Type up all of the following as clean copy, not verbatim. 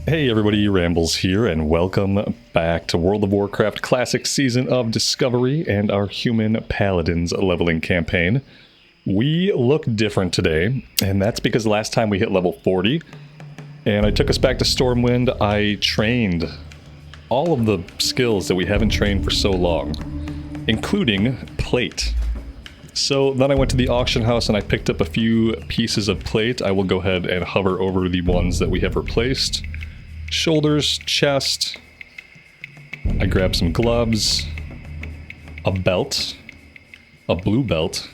Hey everybody, Rambles here, and welcome back to World of Warcraft Classic Season of Discovery and our Human Paladins leveling campaign. We look different today, and that's because last time we hit level 40, and I took us back to Stormwind. I trained all of the skills that we haven't trained for so long, including plate. So then I went to the auction house and I picked up a few pieces of plate. I will go ahead and hover over the ones that we have replaced. Shoulders, chest. I grabbed some gloves, a belt, a blue belt,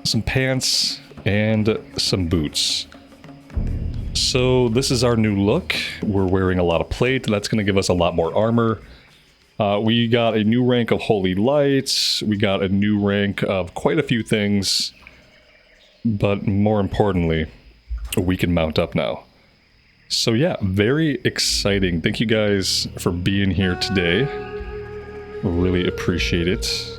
some pants, and some boots. So this is our new look. We're wearing a lot of plate. That's going to give us a lot more armor. We got a new rank of Holy Lights. We got a new rank of quite a few things. But more importantly, we can mount up now. So yeah, very exciting. Thank you guys for being here today. Really appreciate it.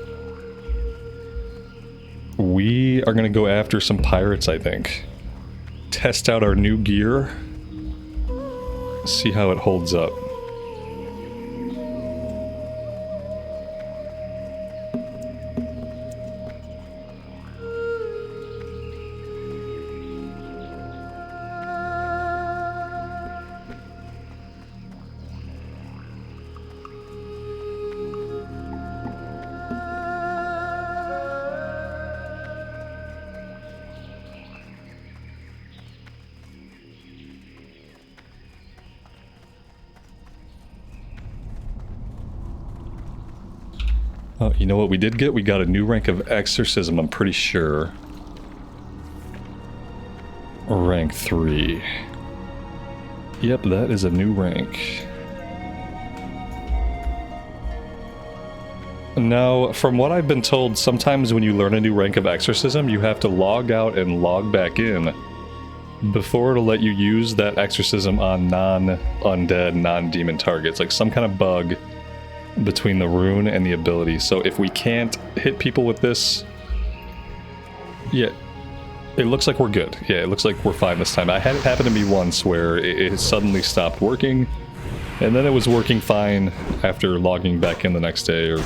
We are going to go after some pirates, I think. Test out our new gear. See how it holds up. Oh, you know what we did get? We got a new rank of Exorcism, I'm pretty sure. Rank 3. Yep, that is a new rank. Now, from what I've been told, sometimes when you learn a new rank of Exorcism, you have to log out and log back in before it'll let you use that Exorcism on non-undead, non-demon targets. Like some kind of bug between the rune and the ability. So if we can't hit people with this, yeah, it looks like we're good. Yeah, it looks like we're fine this time. I had it happen to me once where it suddenly stopped working, and then it was working fine after logging back in the next day, or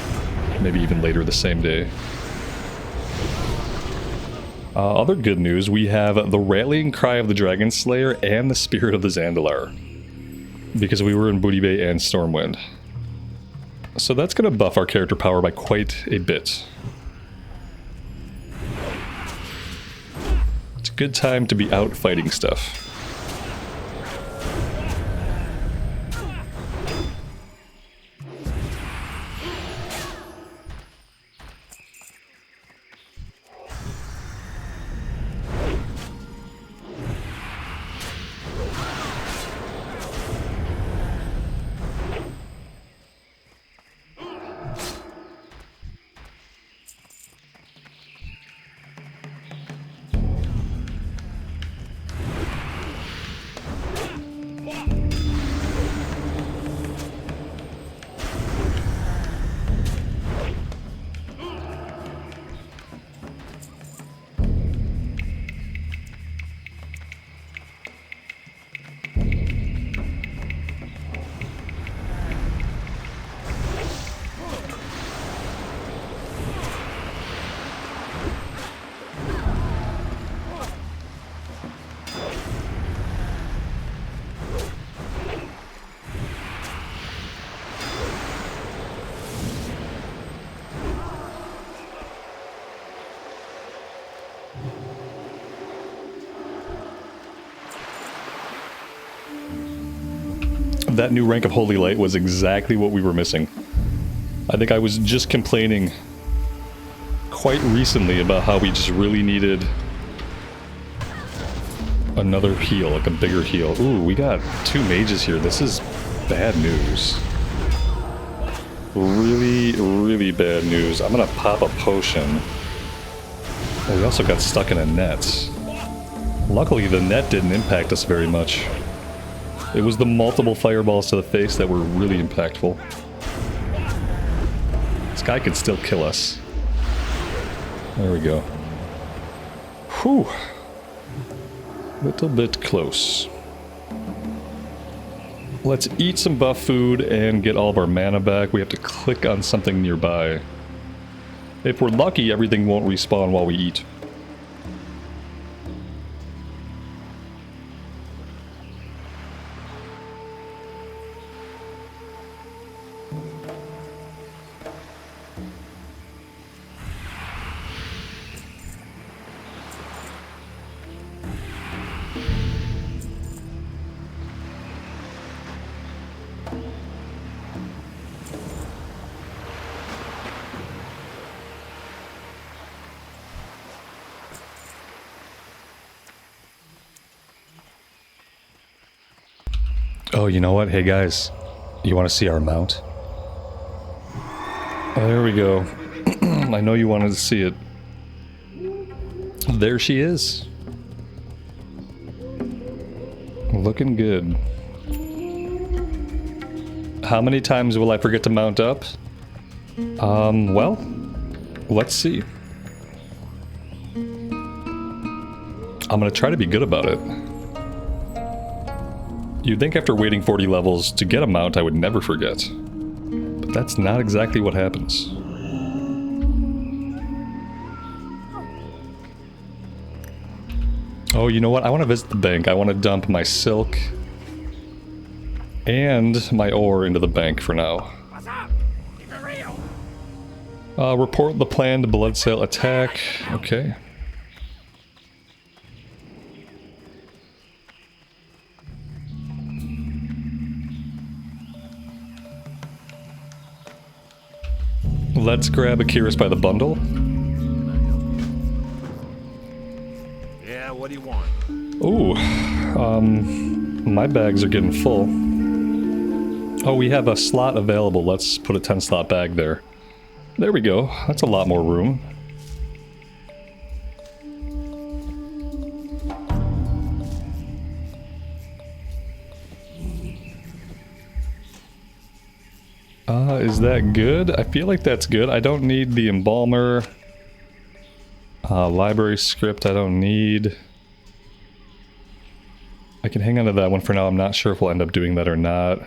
maybe even later the same day. Other good news, we have the Rallying Cry of the Dragon Slayer and the Spirit of the Zandalar, because we were in Booty Bay and Stormwind. So that's going to buff our character power by quite a bit. It's a good time to be out fighting stuff. That new rank of Holy Light was exactly what we were missing. I think I was just complaining quite recently about how we just really needed another heal, like a bigger heal. Ooh, we got 2 mages here. This is bad news. Really, really bad news. I'm gonna pop a potion. Oh, we also got stuck in a net. Luckily, the net didn't impact us very much. It was the multiple fireballs to the face that were really impactful. This guy could still kill us. There we go. Whew. Little bit close. Let's eat some buff food and get all of our mana back. We have to click on something nearby. If we're lucky, everything won't respawn while we eat. Oh, you know what? Hey guys, you want to see our mount? Oh, there we go. I know you wanted to see it. There she is. Looking good. How many times will I forget to mount up? Well, let's see. I'm gonna try to be good about it. You'd think after waiting 40 levels to get a mount I would never forget. But that's not exactly what happens. Oh, you know what? I want to visit the bank. I want to dump my silk and my ore into the bank for now. What's up? Keep it real. Report the planned blood sale attack. Okay. Let's grab Akiris by the bundle. Yeah, what do you want? Ooh, my bags are getting full. Oh, we have a slot available. Let's put a 10 slot bag there. There we go. That's a lot more room. Is that good? I feel like that's good. I don't need the embalmer. Library script I don't need. I can hang on to that one for now. I'm not sure if we'll end up doing that or not.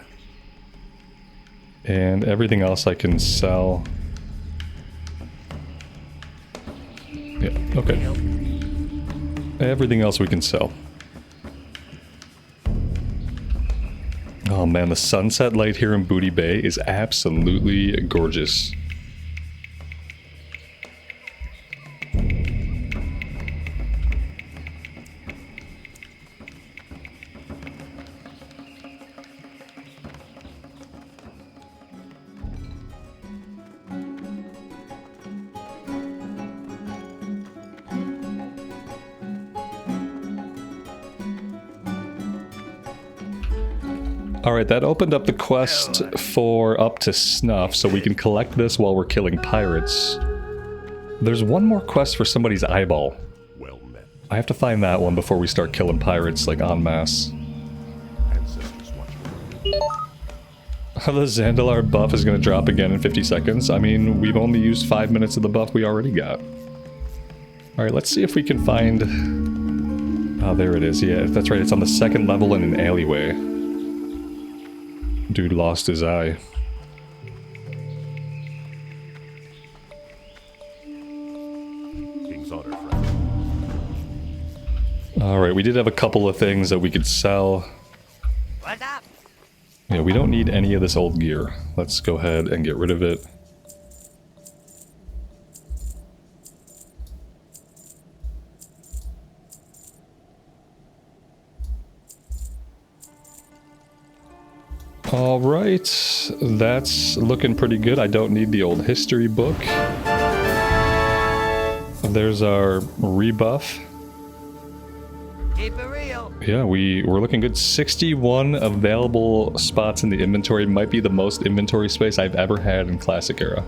And everything else I can sell. Yeah, okay. Everything else we can sell. Oh man, the sunset light here in Booty Bay is absolutely gorgeous. Alright, that opened up the quest for up to snuff, so we can collect this while we're killing pirates. There's one more quest for somebody's eyeball. Well met. I have to find that one before we start killing pirates, like, en masse. Ancestors watch me. The Zandalar buff is going to drop again in 50 seconds. I mean, we've only used 5 minutes of the buff we already got. Alright, let's see if we can find... Oh, there it is. Yeah, that's right. It's on the second level in an alleyway. Dude lost his eye. King's order, friend. Alright, we did have a couple of things that we could sell. What's up? Yeah, we don't need any of this old gear. Let's go ahead and get rid of it. Alright, that's looking pretty good. I don't need the old history book. There's our rebuff. Keep it real. Yeah, we're looking good. 61 available spots in the inventory. Might be the most inventory space I've ever had in Classic Era.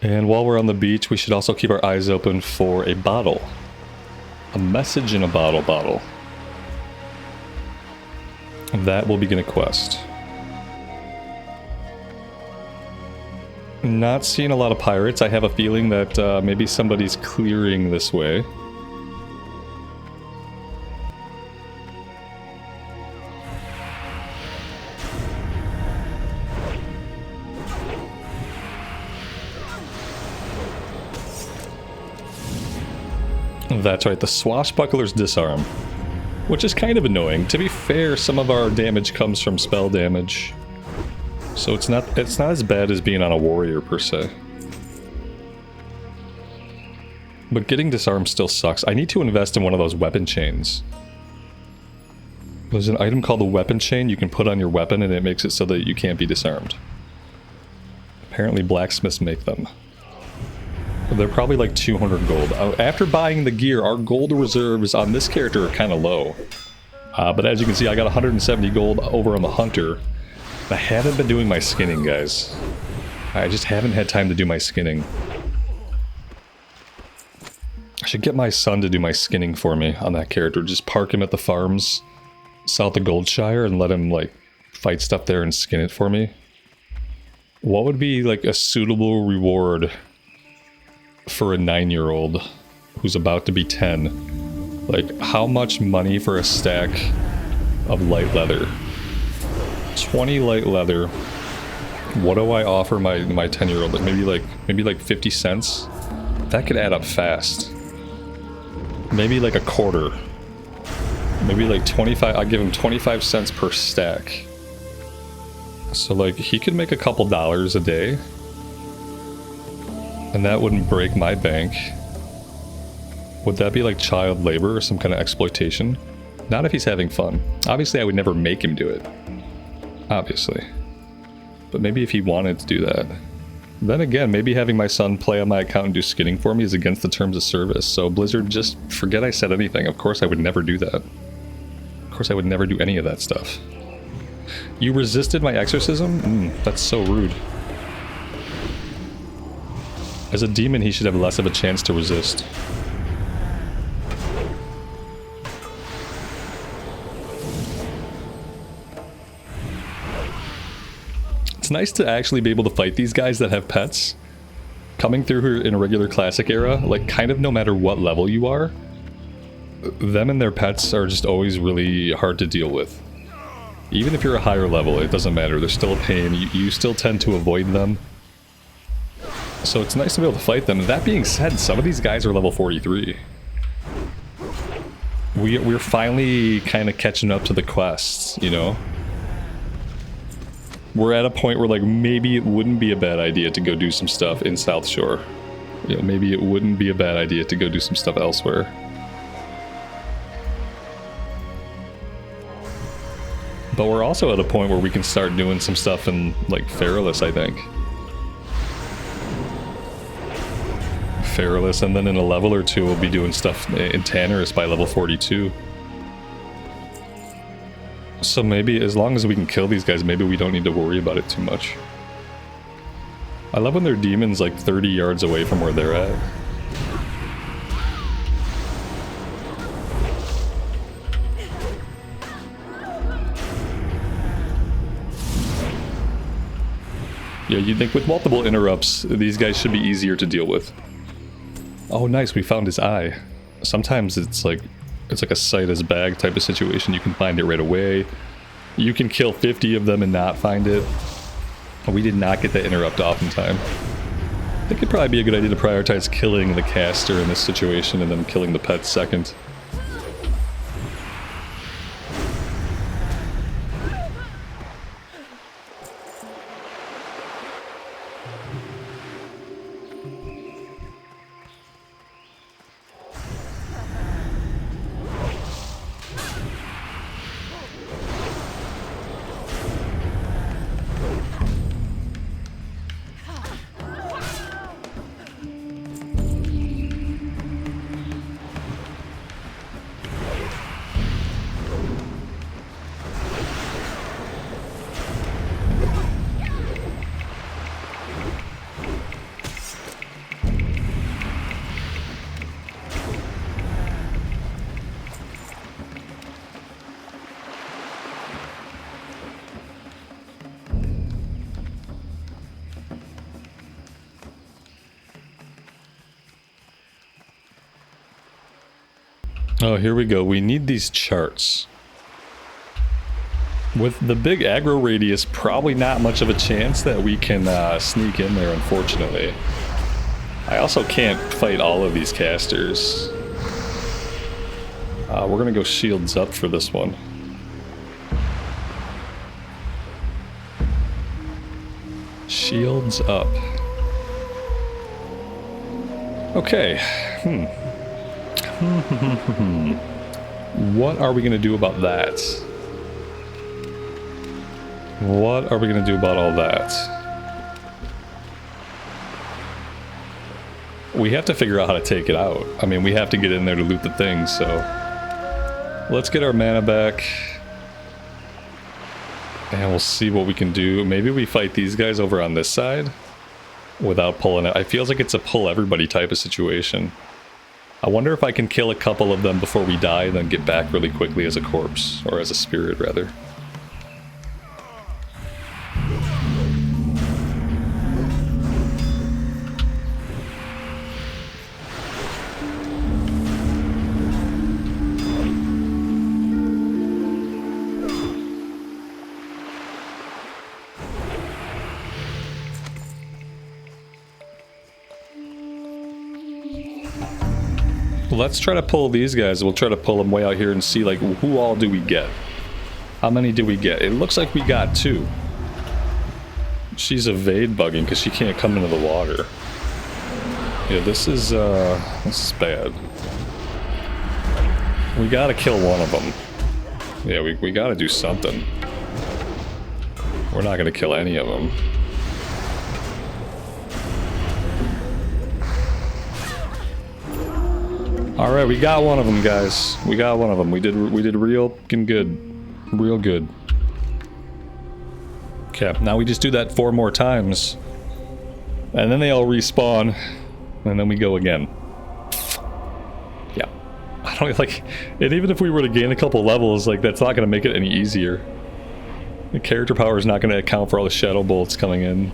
And while we're on the beach, we should also keep our eyes open for a bottle. A message in a bottle. That will begin a quest. Not seeing a lot of pirates. I have a feeling that maybe somebody's clearing this way. That's right, the swashbuckler's disarm. Which is kind of annoying. To be fair, some of our damage comes from spell damage. So it's not as bad as being on a warrior per se. But getting disarmed still sucks. I need to invest in one of those weapon chains. There's an item called the weapon chain you can put on your weapon and it makes it so that you can't be disarmed. Apparently blacksmiths make them. They're probably like 200 gold. After buying the gear, our gold reserves on this character are kind of low. But as you can see, I got 170 gold over on the hunter. I haven't been doing my skinning, guys. I just haven't had time to do my skinning. I should get my son to do my skinning for me on that character. Just park him at the farms south of Goldshire and let him, like, fight stuff there and skin it for me. What would be, like, a suitable reward for a 9-year-old who's about to be 10? Like, how much money for a stack of light leather? 20 light leather. What do I offer my 10-year-old? Like maybe like 50 cents? That could add up fast. Maybe like a quarter. Maybe like 25. I'll give him 25 cents per stack. So like he could make a couple dollars a day. And that wouldn't break my bank. Would that be like child labor or some kind of exploitation? Not if he's having fun. Obviously I would never make him do it. Obviously. But maybe if he wanted to do that. Then again, maybe having my son play on my account and do skinning for me is against the terms of service. So Blizzard, just forget I said anything. Of course I would never do that. Of course I would never do any of that stuff. You resisted my exorcism? That's so rude. As a demon, he should have less of a chance to resist. It's nice to actually be able to fight these guys that have pets. Coming through here in a regular classic era, like kind of no matter what level you are, them and their pets are just always really hard to deal with. Even if you're a higher level, it doesn't matter. They're still a pain. You still tend to avoid them. So it's nice to be able to fight them. That being said, some of these guys are level 43. We're finally kind of catching up to the quests, you know? We're at a point where, like, maybe it wouldn't be a bad idea to go do some stuff in South Shore. You know, maybe it wouldn't be a bad idea to go do some stuff elsewhere. But we're also at a point where we can start doing some stuff in, like, Feralus, I think. Feralus, and then in a level or two we'll be doing stuff in Tannerus by level 42. So maybe as long as we can kill these guys, maybe we don't need to worry about it too much. I love when they're demons like 30 yards away from where they're at. Yeah, you'd think with multiple interrupts, these guys should be easier to deal with. Oh nice, we found his eye. Sometimes it's like a sight as bag type of situation. You can find it right away. You can kill 50 of them and not find it. We did not get that interrupt off in time. I think it'd probably be a good idea to prioritize killing the caster in this situation and then killing the pet second. Oh, here we go. We need these charts. With the big aggro radius, probably not much of a chance that we can sneak in there, unfortunately. I also can't fight all of these casters. We're gonna go shields up for this one. Shields up. Okay. What are we gonna do about that? What are we gonna do about all that? We have to figure out how to take it out. I mean, we have to get in there to loot the things, so... Let's get our mana back. And we'll see what we can do. Maybe we fight these guys over on this side without pulling it. It feels like it's a pull everybody type of situation. I wonder if I can kill a couple of them before we die and then get back really quickly as a corpse. Or as a spirit, rather. Let's try to pull these guys. We'll try to pull them way out here and see, like, who all do we get? How many do we get? It looks like we got 2. She's evade bugging because she can't come into the water. Yeah, this is bad. We gotta kill one of them. Yeah, we gotta do something. We're not gonna kill any of them. All right, we got one of them, guys. We got one of them. We did real good, real good. Okay, now we just do that 4 more times, and then they all respawn, and then we go again. Yeah, I don't like. And even if we were to gain a couple levels, like that's not gonna make it any easier. The character power is not gonna account for all the shadow bolts coming in.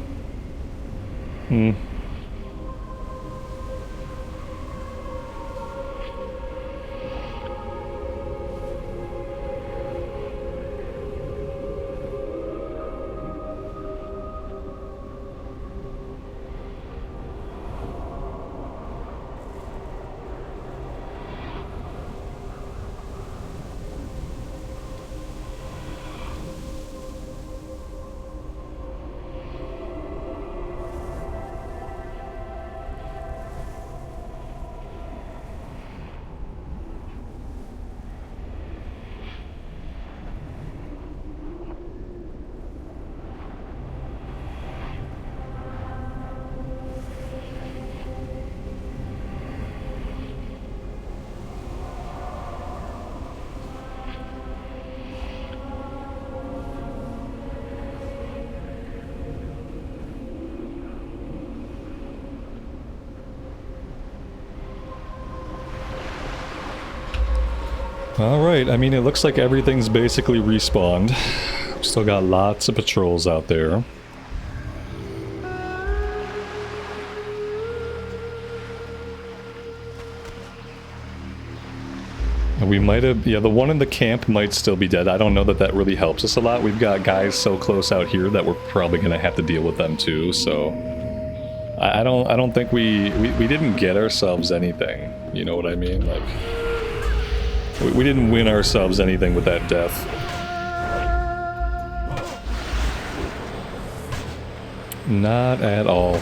Alright, I mean, it looks like everything's basically respawned. Still got lots of patrols out there. And we might have... Yeah, the one in the camp might still be dead. I don't know that that really helps us a lot. We've got guys so close out here that we're probably going to have to deal with them too, so... I don't think we didn't get ourselves anything. You know what I mean? Like... We didn't win ourselves anything with that death. Not at all.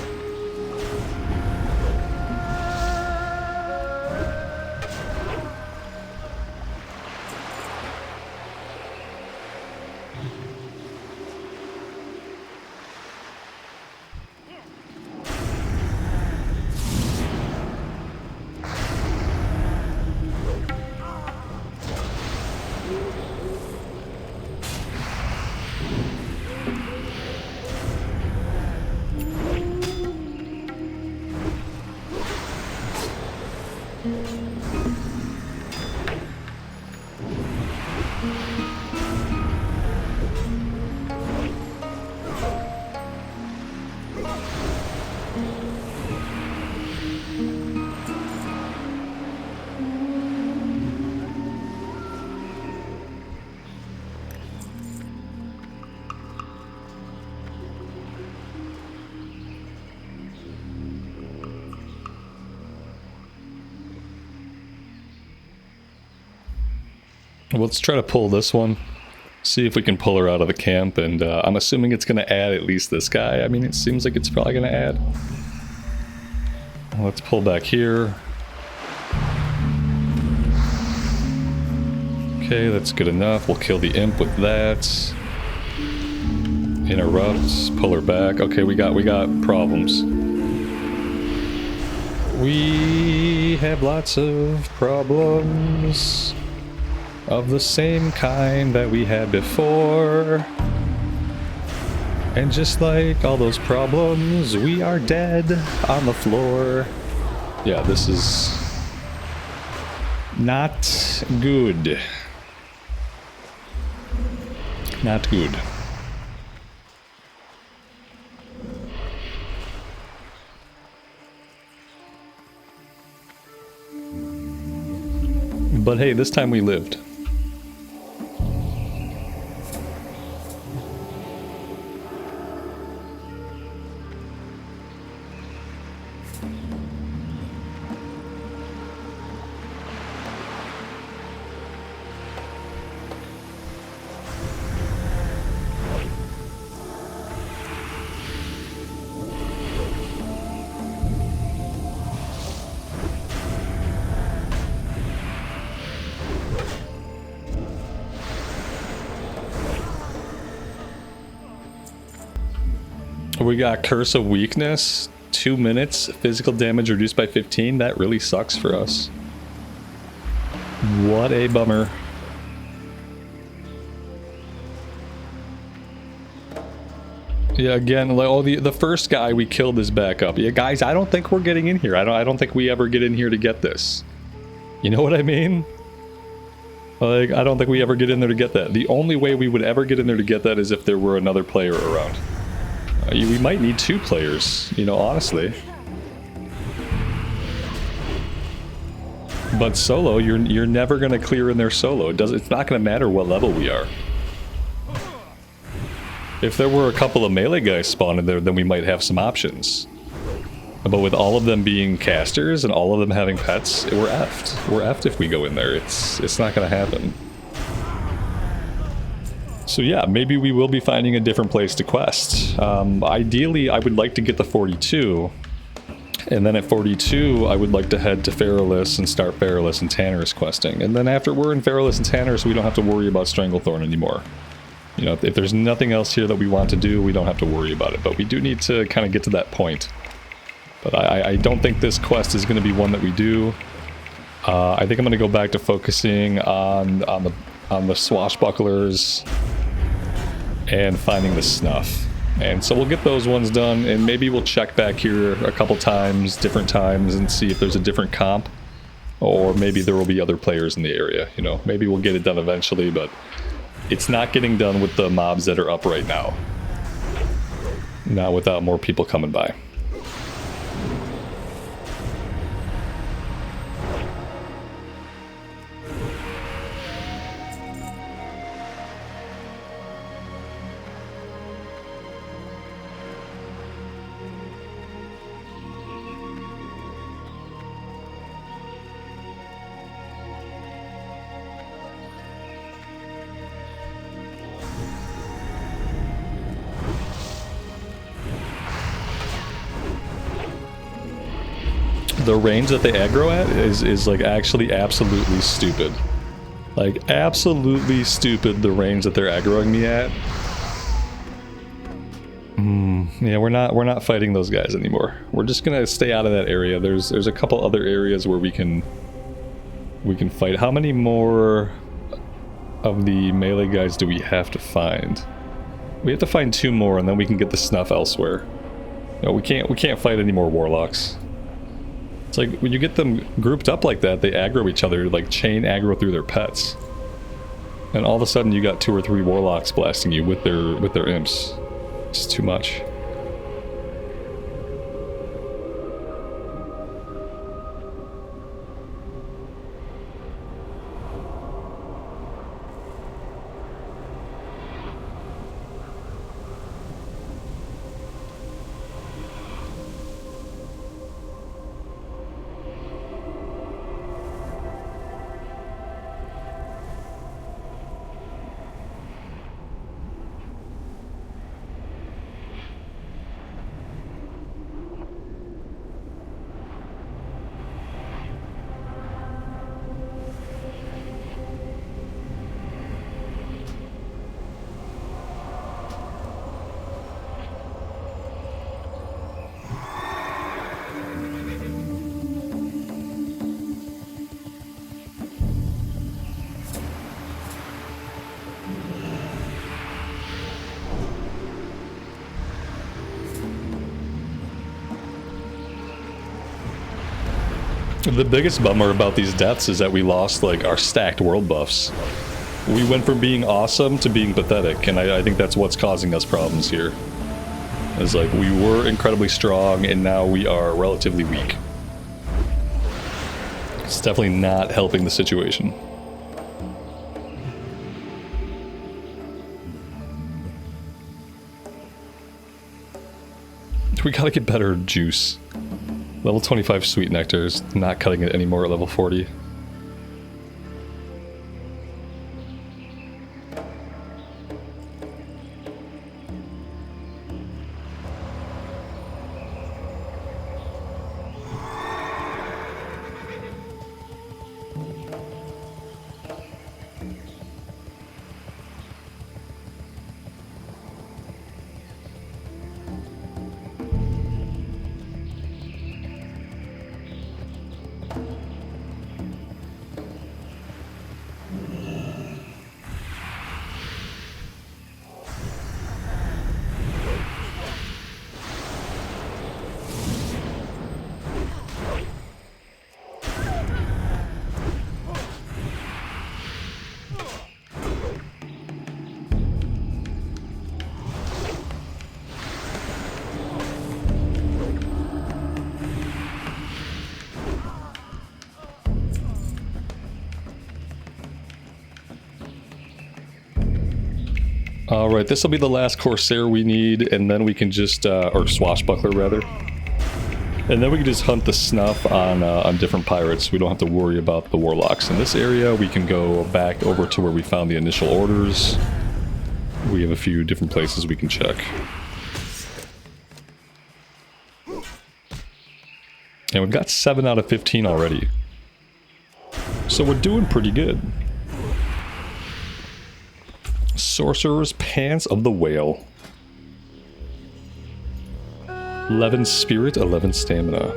Let's try to pull this one. See if we can pull her out of the camp, and I'm assuming it's going to add at least this guy. I mean, it seems like it's probably going to add. Let's pull back here. Okay, that's good enough. We'll kill the imp with that. Interrupt, pull her back. Okay, we got problems. We have lots of problems. Of the same kind that we had before. And just like all those problems, we are dead on the floor. Yeah, this is not good. Not good. But hey, this time we lived. We got Curse of Weakness, 2 minutes, physical damage reduced by 15. That really sucks for us. What a bummer. Yeah, again, like, oh, the first guy we killed is back up. Yeah, guys, I don't think we're getting in here. I don't think we ever get in here to get this. You know what I mean? Like, I don't think we ever get in there to get that. The only way we would ever get in there to get that is if there were another player around. We might need 2 players, you know, honestly. But solo, you're never gonna clear in there solo. It's not gonna matter what level we are. If there were a couple of melee guys spawned in there, then we might have some options. But with all of them being casters and all of them having pets, we're effed. We're effed if we go in there. It's not gonna happen. So yeah, maybe we will be finding a different place to quest. Ideally, I would like to get the 42, and then at 42, I would like to head to Feralus and start Feralus and Tannerus questing. And then after we're in Feralus and Tannerus, we don't have to worry about Stranglethorn anymore. You know, if there's nothing else here that we want to do, we don't have to worry about it. But we do need to kind of get to that point. But I don't think this quest is going to be one that we do. I think I'm going to go back to focusing on the swashbucklers and finding the snuff. And so we'll get those ones done, and maybe we'll check back here a couple times, different times, and see if there's a different comp. Or maybe there will be other players in the area, you know. Maybe we'll get it done eventually, but it's not getting done with the mobs that are up right now. Not without more people coming by. The range that they aggro at is like actually absolutely stupid. Like absolutely stupid, the range that they're aggroing me at. Yeah, we're not fighting those guys anymore. We're just gonna stay out of that area. There's a couple other areas where we can fight. How many more of the melee guys do we have to find? We have to find 2 more, and then we can get the snuff elsewhere. No, we can't fight any more warlocks. It's like when you get them grouped up like that, they aggro each other, like chain aggro through their pets. And all of a sudden you got 2 or 3 warlocks blasting you with their imps. It's too much. The biggest bummer about these deaths is that we lost, like, our stacked world buffs. We went from being awesome to being pathetic, and I think that's what's causing us problems here. It's like, we were incredibly strong, and now we are relatively weak. It's definitely not helping the situation. We gotta get better juice. Level 25 sweet nectar is not cutting it anymore at level 40. Alright, this will be the last Corsair we need, and then we can just, or Swashbuckler rather. And then we can just hunt the snuff on different pirates. We don't have to worry about the warlocks. In this area, we can go back over to where we found the initial orders. We have a few different places we can check. And we've got 7 out of 15 already. So we're doing pretty good. Sorcerer's Pants of the Whale. 11 spirit, 11 stamina.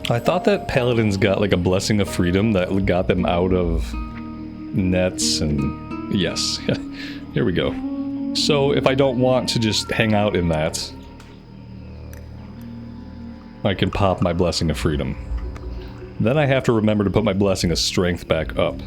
I thought that paladins got like a blessing of freedom that got them out of nets, and yes, here we go. So if I don't want to just hang out in that, I can pop my blessing of freedom. Then I have to remember to put my blessing of strength back up.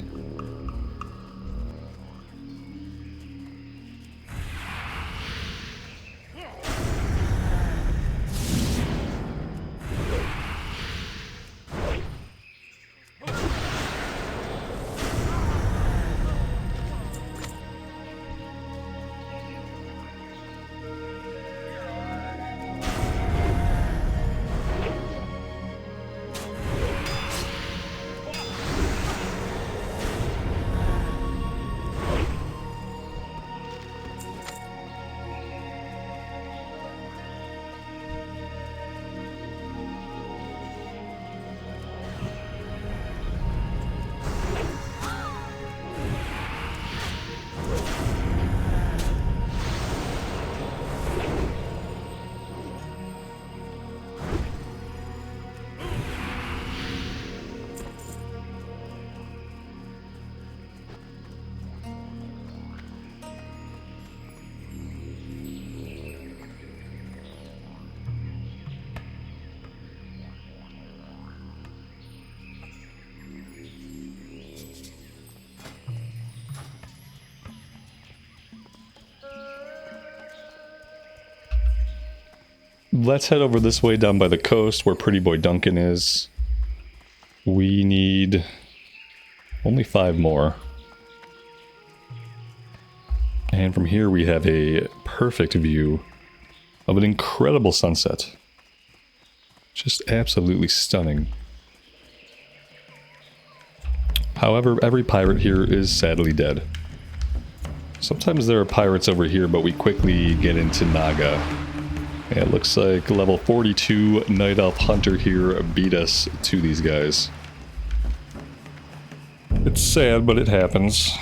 let's head over this way down by the coast where Pretty Boy Duncan is. We need only 5 more. And from here we have a perfect view of an incredible sunset. Just absolutely stunning. However, every pirate here is sadly dead. Sometimes there are pirates over here, but we quickly get into Naga. And it looks like level 42 Night Elf Hunter here beat us to these guys. It's sad, but it happens.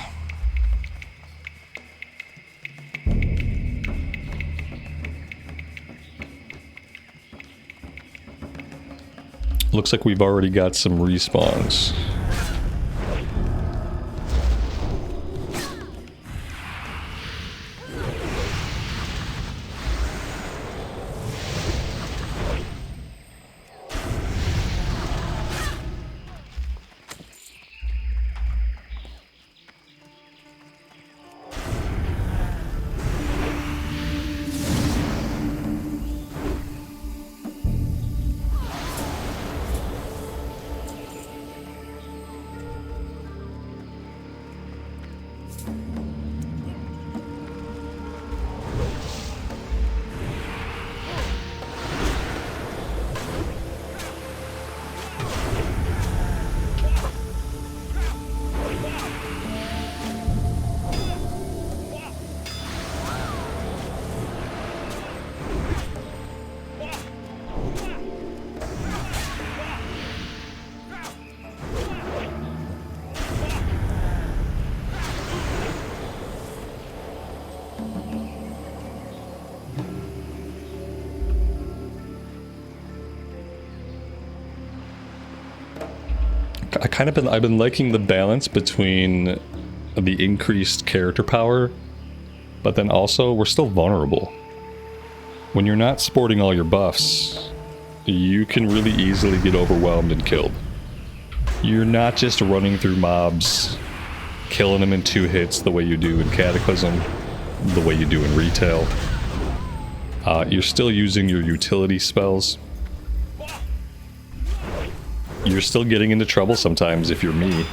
Looks like we've already got some respawns. I've been liking the balance between the increased character power, but then also we're still vulnerable. When you're not sporting all your buffs, you can really easily get overwhelmed and killed. You're not just running through mobs, killing them in 2 hits the way you do in Cataclysm, the way you do in Retail. You're still using your utility spells. You're still getting into trouble sometimes if you're me.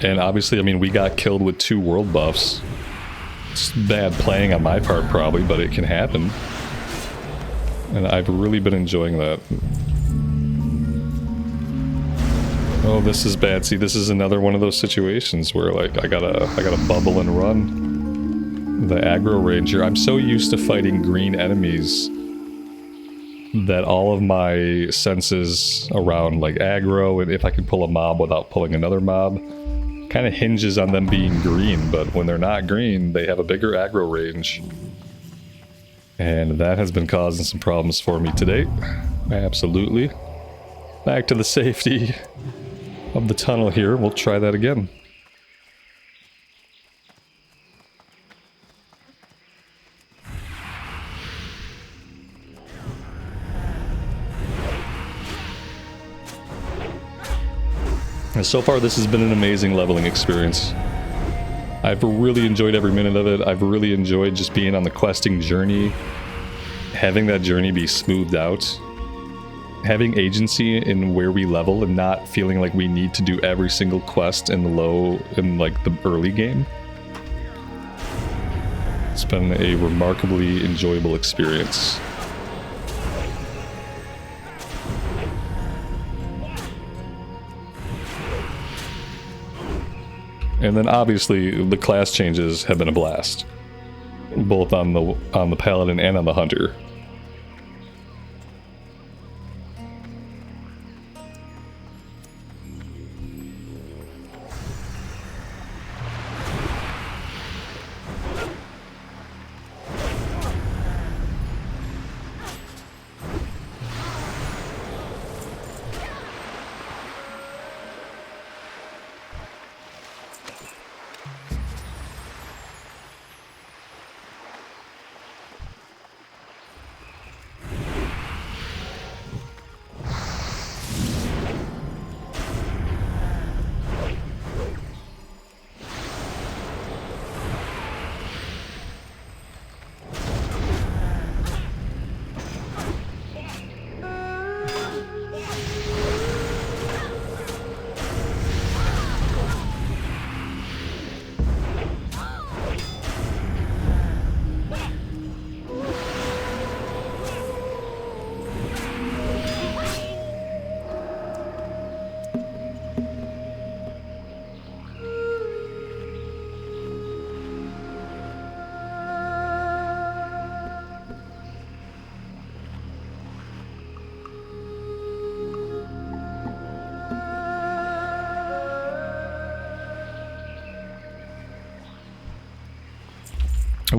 And obviously, I mean, we got killed with 2 world buffs. It's bad playing on my part probably, but it can happen. And I've really been enjoying that. Oh, this is bad. See, this is another one of those situations where, like, I gotta bubble and run. The aggro ranger. I'm so used to fighting green enemies that all of my senses around, like, aggro, and if I can pull a mob without pulling another mob, kind of hinges on them being green. But when they're not green, they have a bigger aggro range. And that has been causing some problems for me today. Absolutely. Back to the safety of the tunnel here. We'll try that again. And so far this has been an amazing leveling experience. I've really enjoyed every minute of it. I've really enjoyed just being on the questing journey, having that journey be smoothed out, having agency in where we level and not feeling like we need to do every single quest in the early game. It's been a remarkably enjoyable experience. And then obviously the class changes have been a blast, both on the Paladin and on the Hunter.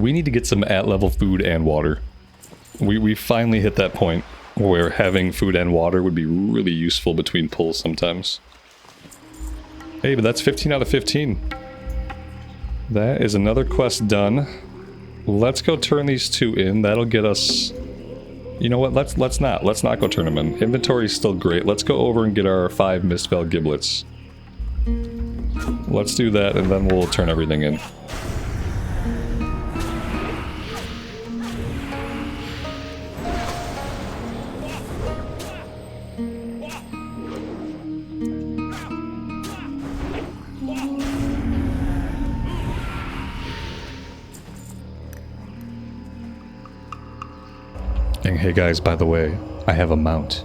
We need to get some at-level food and water. We finally hit that point where having food and water would be really useful between pulls sometimes. Hey, but that's 15 out of 15. That is another quest done. Let's go turn these 2 in. That'll get us... You know what? Let's not go turn them in. Inventory is still great. Let's go over and get our 5 Mistfell giblets. Let's do that, and then we'll turn everything in. And hey guys, by the way, I have a mount.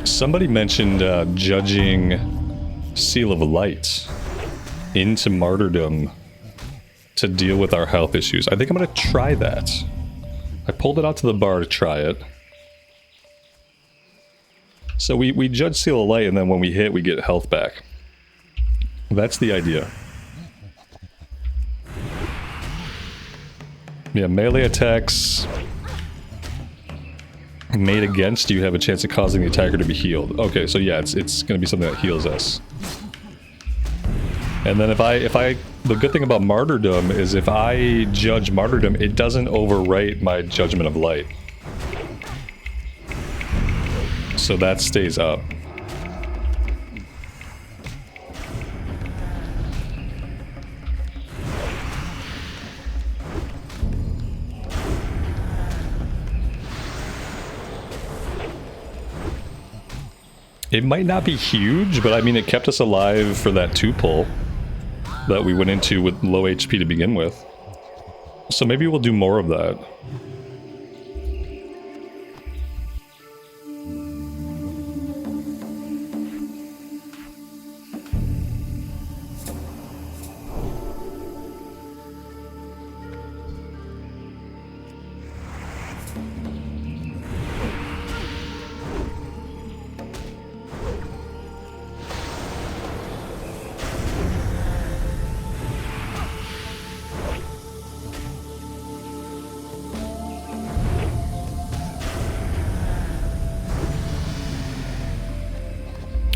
Somebody mentioned judging Seal of Light into martyrdom to deal with our health issues. I think I'm going to try that. I pulled it out to the bar to try it. So we judge Seal of Light, and then when we hit, we get health back. That's the idea. Yeah, melee attacks made against you have a chance of causing the attacker to be healed. Okay, so yeah, it's gonna be something that heals us. And then if I the good thing about martyrdom is if I judge martyrdom, it doesn't overwrite my judgment of light. So that stays up. It might not be huge, but I mean, it kept us alive for that 2 pull that we went into with low HP to begin with. So maybe we'll do more of that.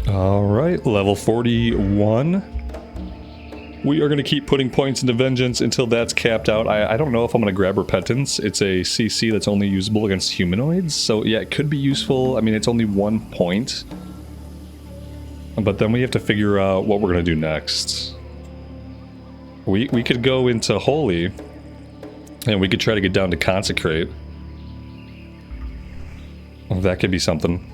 Alright, level 41. We are going to keep putting points into Vengeance until that's capped out. I don't know if I'm going to grab Repentance. It's a CC that's only usable against humanoids, so yeah, it could be useful. I mean, it's only 1 point. But then we have to figure out what we're going to do next. We could go into Holy, and we could try to get down to Consecrate. That could be something.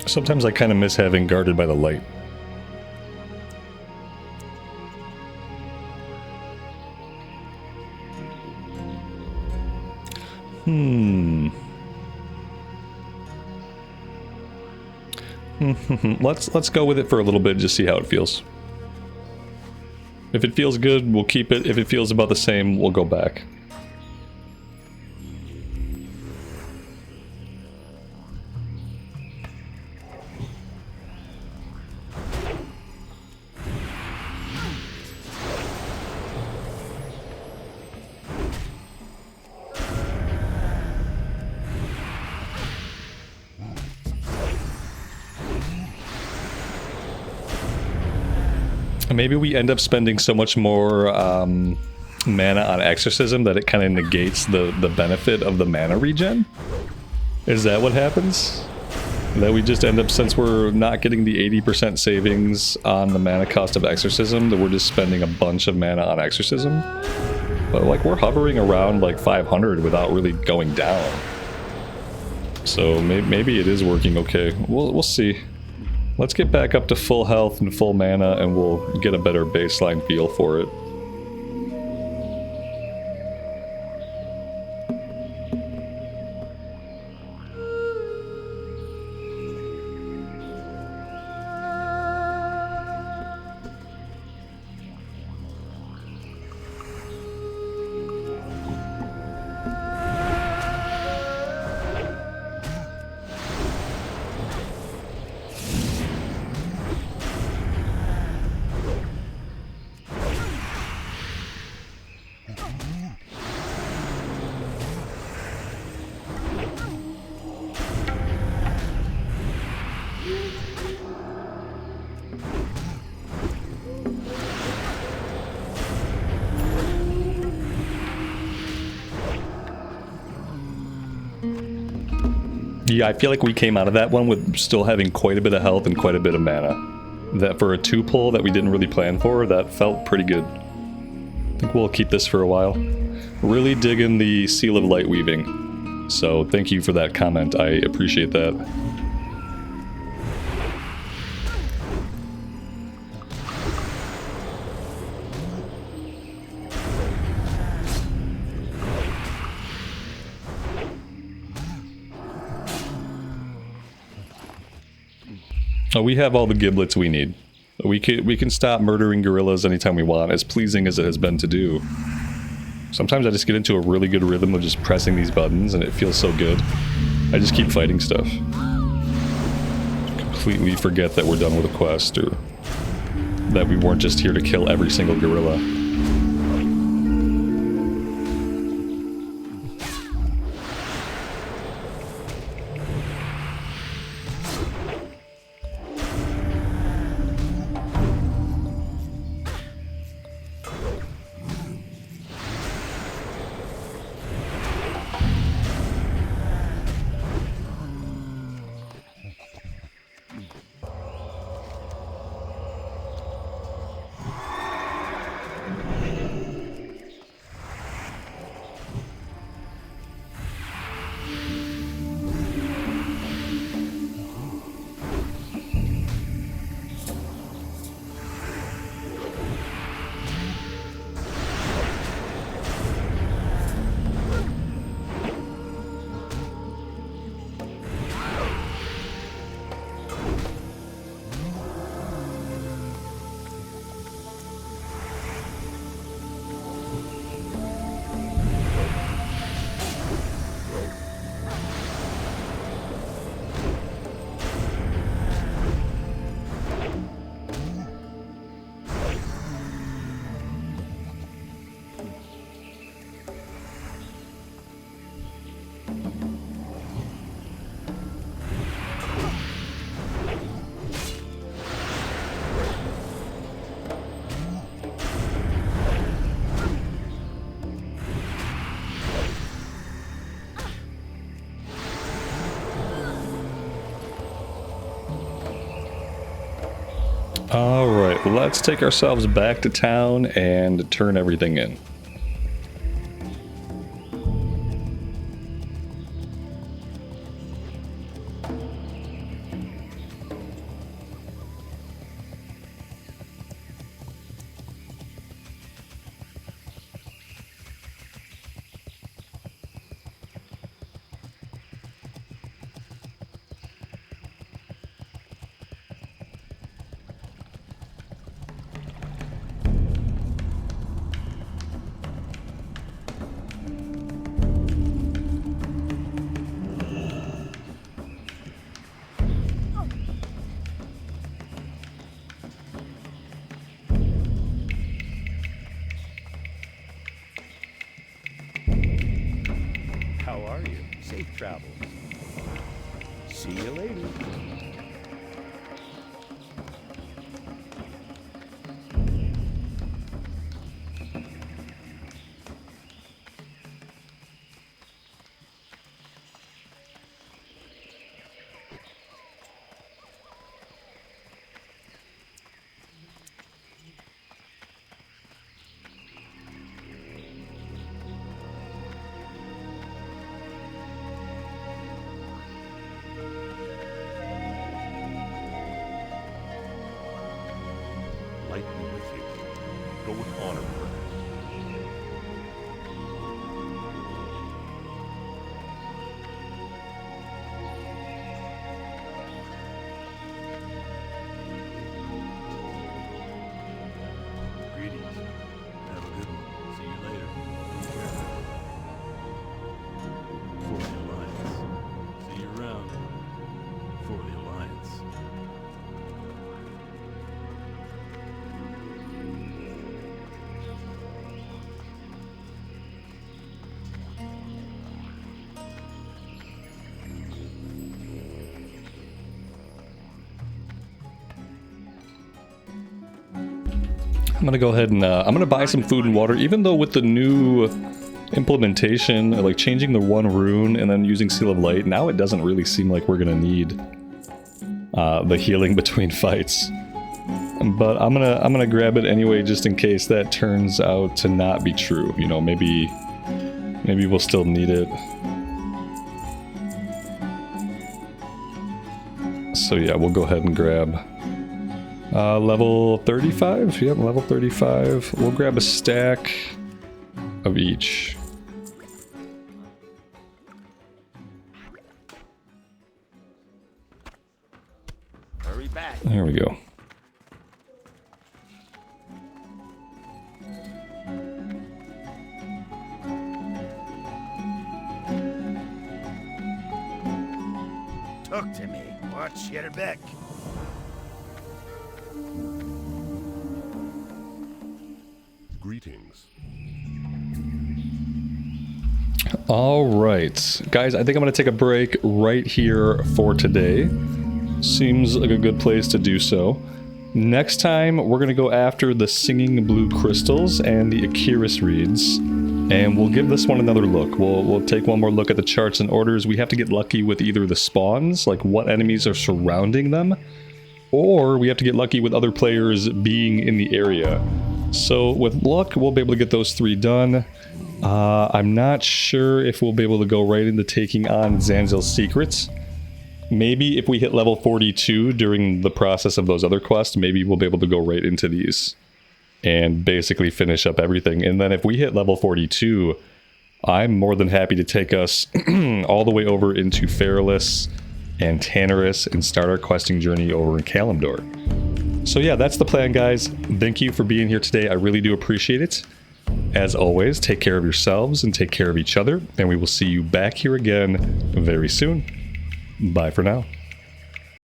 Sometimes I kind of miss having Guarded by the Light. Let's go with it for a little bit, just see how it feels. If it feels good, we'll keep it. If it feels about the same, we'll go back. Maybe we end up spending so much more mana on Exorcism that it kind of negates the benefit of the mana regen? Is that what happens? That we just end up, since we're not getting the 80% savings on the mana cost of Exorcism, that we're just spending a bunch of mana on Exorcism? But like, we're hovering around like 500 without really going down. So maybe it is working okay. We'll see. Let's get back up to full health and full mana, and we'll get a better baseline feel for it. Yeah, I feel like we came out of that one with still having quite a bit of health and quite a bit of mana. That for a 2-pull that we didn't really plan for, that felt pretty good. I think we'll keep this for a while. Really digging the Seal of Light Weaving. So thank you for that comment, I appreciate that. We have all the giblets we need. We can stop murdering gorillas anytime we want, as pleasing as it has been to do. Sometimes I just get into a really good rhythm of just pressing these buttons, and it feels so good. I just keep fighting stuff. Completely forget that we're done with a quest, or that we weren't just here to kill every single gorilla. Alright, let's take ourselves back to town and turn everything in. travels. See you later. Light be with you. Go with honor, brother. Greetings. Have a good one. See you later. Take care. For the Alliance. See you around. For the Alliance. I'm gonna go ahead and I'm gonna buy some food and water, even though with the new implementation, like changing the one rune and then using Seal of Light, now it doesn't really seem like we're gonna need the healing between fights. But I'm gonna grab it anyway, just in case that turns out to not be true. You know, maybe we'll still need it. So yeah, we'll go ahead and grab level 35? Yep, level 35. We'll grab a stack of each. Hurry back. There we go. Talk to me. Watch your back. Greetings. All right, guys, I think I'm going to take a break right here for today. Seems like a good place to do so. Next time, we're going to go after the Singing Blue Crystals and the Akiris Reeds, and we'll give this one another look. We'll take one more look at the charts and orders. We have to get lucky with either the spawns, like what enemies are surrounding them, or we have to get lucky with other players being in the area. So with luck, we'll be able to get those 3 done. I'm not sure if we'll be able to go right into taking on Zanzil's secrets. Maybe if we hit level 42 during the process of those other quests, maybe we'll be able to go right into these and basically finish up everything. And then if we hit level 42, I'm more than happy to take us all the way over into Feralus and Tannerus and start our questing journey over in Kalimdor. So yeah, that's the plan, guys. Thank you for being here today. I really do appreciate it. As always, take care of yourselves and take care of each other, and we will see you back here again very soon. Bye for now.